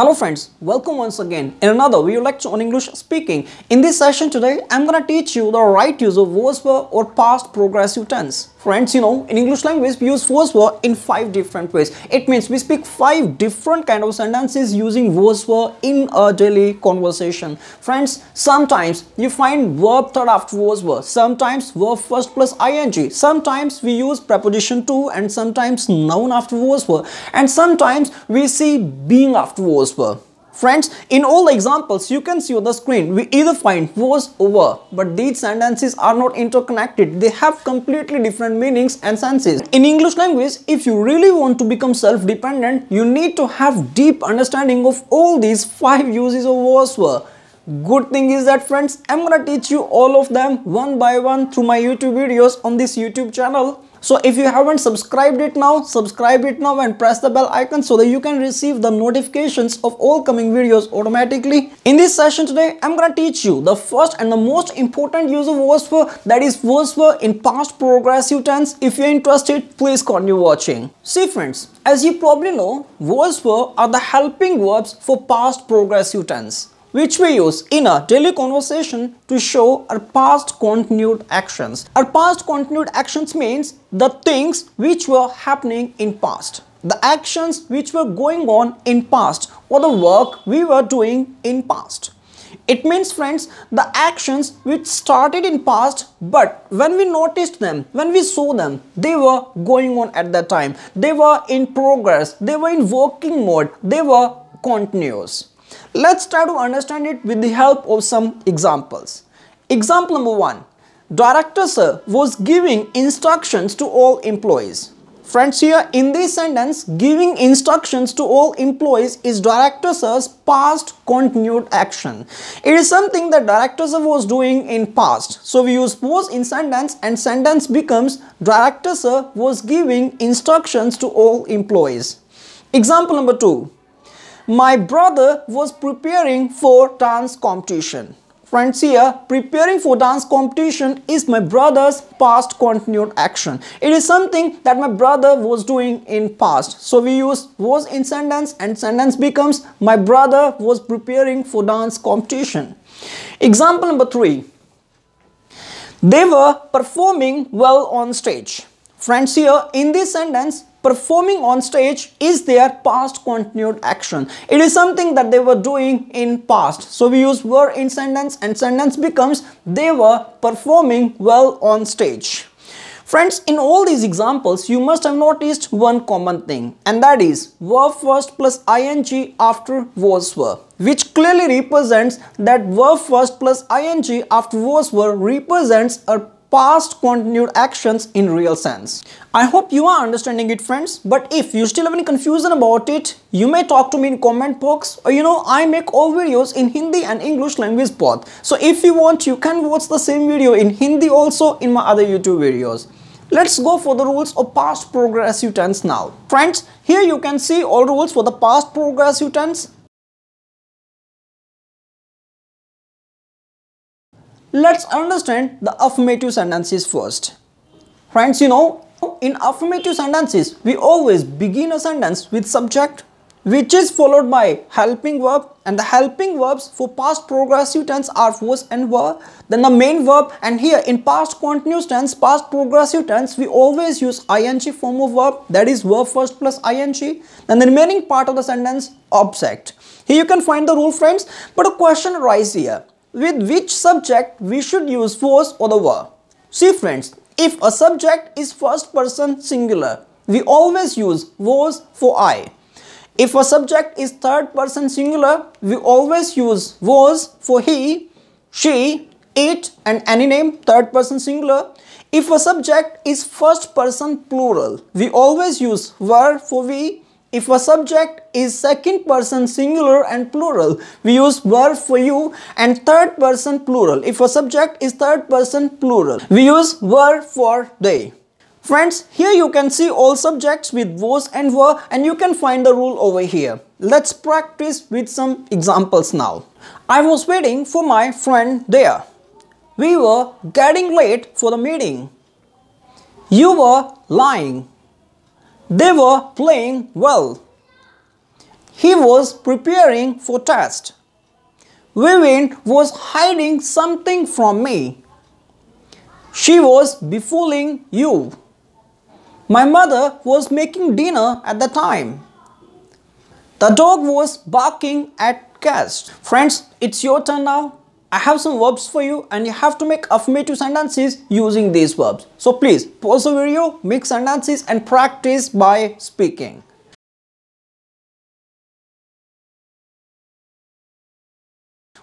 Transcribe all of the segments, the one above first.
Hello friends, welcome once again in another video lecture on English speaking. In this session today, I'm gonna teach you the right use of was were or past progressive tense. Friends, in English language we use was were in 5 different ways. It means we speak 5 different kind of sentences using was were in a daily conversation. Friends, sometimes you find verb third after was were, sometimes verb first plus ing, sometimes we use preposition to and sometimes noun after was were, and sometimes we see being after was were. Friends, in all the examples you can see on the screen, we either find was or were, but these sentences are not interconnected. They have completely different meanings and senses. In English language, if you really want to become self-dependent, you need to have deep understanding of all these 5 uses of was were. Good thing is that friends, I'm gonna teach you all of them one by one through my YouTube videos on this YouTube channel. So if you haven't subscribed it now, subscribe it now and press the bell icon so that you can receive the notifications of all coming videos automatically. In this session today, I'm gonna teach you the first and the most important use of was were, that is was were in past progressive tense. If you're interested, please continue watching. See friends, as you probably know, was were are the helping verbs for past progressive tense, which we use in a daily conversation to show our past continued actions. Our past continued actions means the things which were happening in past, the actions which were going on in past, or the work we were doing in past. It means friends, the actions which started in past, but when we noticed them, when we saw them, they were going on at that time. They were in progress, they were in working mode, they were continuous. Let's try to understand it with the help of some examples. Example number 1. Director sir was giving instructions to all employees. Friends, here in this sentence, giving instructions to all employees is director sir's past continued action. It is something that director sir was doing in past. So we use was in sentence and sentence becomes director sir was giving instructions to all employees. Example number 2. My brother was preparing for dance competition. Friends, here preparing for dance competition is my brother's past continued action. It is something that my brother was doing in past. So we use was in sentence and sentence becomes my brother was preparing for dance competition. Example number 3. They were performing well on stage. Friends, here in this sentence, performing on stage is their past continued action. It is something that they were doing in past. So we use were in sentence and sentence becomes they were performing well on stage. Friends, in all these examples, you must have noticed one common thing, and that is verb first plus ing after was were, which clearly represents that verb first plus ing after was were represents a past continued actions in real sense. I hope you are understanding it friends, but if you still have any confusion about it, you may talk to me in comment box, or I make all videos in Hindi and English language both. So if you want, you can watch the same video in Hindi also in my other YouTube videos. Let's go for the rules of past progressive tense now. Friends, here you can see all rules for the past progressive tense. Let's understand the affirmative sentences first. Friends, in affirmative sentences, we always begin a sentence with subject, which is followed by helping verb, and the helping verbs for past progressive tense are was and were, then the main verb, and here in past continuous tense, past progressive tense, we always use ing form of verb, that is verb first plus ing, then the remaining part of the sentence, object. Here you can find the rule friends, but a question arises here. With which subject we should use was or the were? See friends, if a subject is first person singular, we always use was for I. If a subject is third person singular, we always use was for he, she, it and any name third person singular. If a subject is first person plural, we always use were for we. If a subject is second person singular and plural, we use were for you, and third person plural. If a subject is third person plural, we use were for they. Friends, here you can see all subjects with was and were, and you can find the rule over here. Let's practice with some examples now. I was waiting for my friend there. We were getting late for the meeting. You were lying. They were playing well. He was preparing for test. Vivian was hiding something from me. She was befooling you. My mother was making dinner at the time. The dog was barking at guests. Friends, it's your turn now. I have some verbs for you and you have to make affirmative sentences using these verbs. So please pause the video, make sentences and practice by speaking.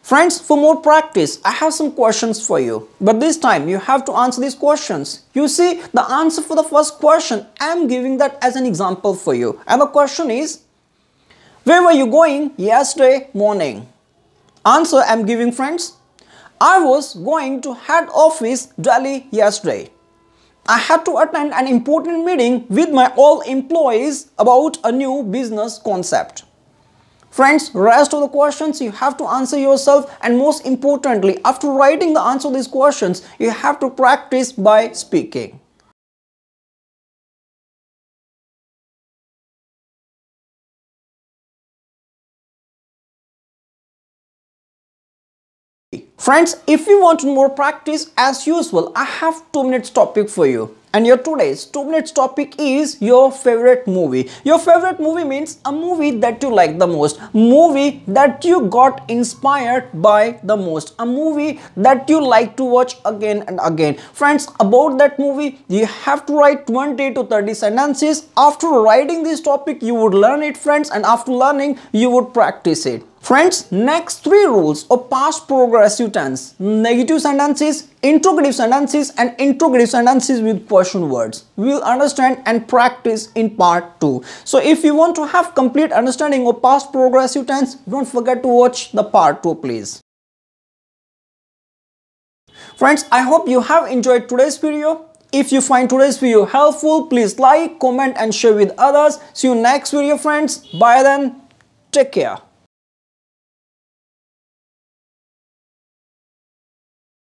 Friends, for more practice, I have some questions for you. But this time, you have to answer these questions. You see, the answer for the first question, I am giving that as an example for you. And the question is, where were you going yesterday morning? Answer I am giving, friends. I was going to head office Delhi yesterday. I had to attend an important meeting with my all employees about a new business concept. Friends, rest of the questions you have to answer yourself, and most importantly, after writing the answer to these questions, you have to practice by speaking. Friends, if you want more practice as usual, I have 2 minutes topic for you. And your today's 2 minutes topic is your favorite movie. Your favorite movie means a movie that you like the most, movie that you got inspired by the most, a movie that you like to watch again and again. Friends, about that movie, you have to write 20 to 30 sentences. After writing this topic, you would learn it, friends, and after learning, you would practice it. Friends, next 3 rules of past progressive tense: negative sentences, interrogative sentences and interrogative sentences with question words. We will understand and practice in part 2. So if you want to have complete understanding of past progressive tense, don't forget to watch the part 2, please. Friends, I hope you have enjoyed today's video. If you find today's video helpful, please like, comment and share with others. See you next video, friends. Bye then. Take care.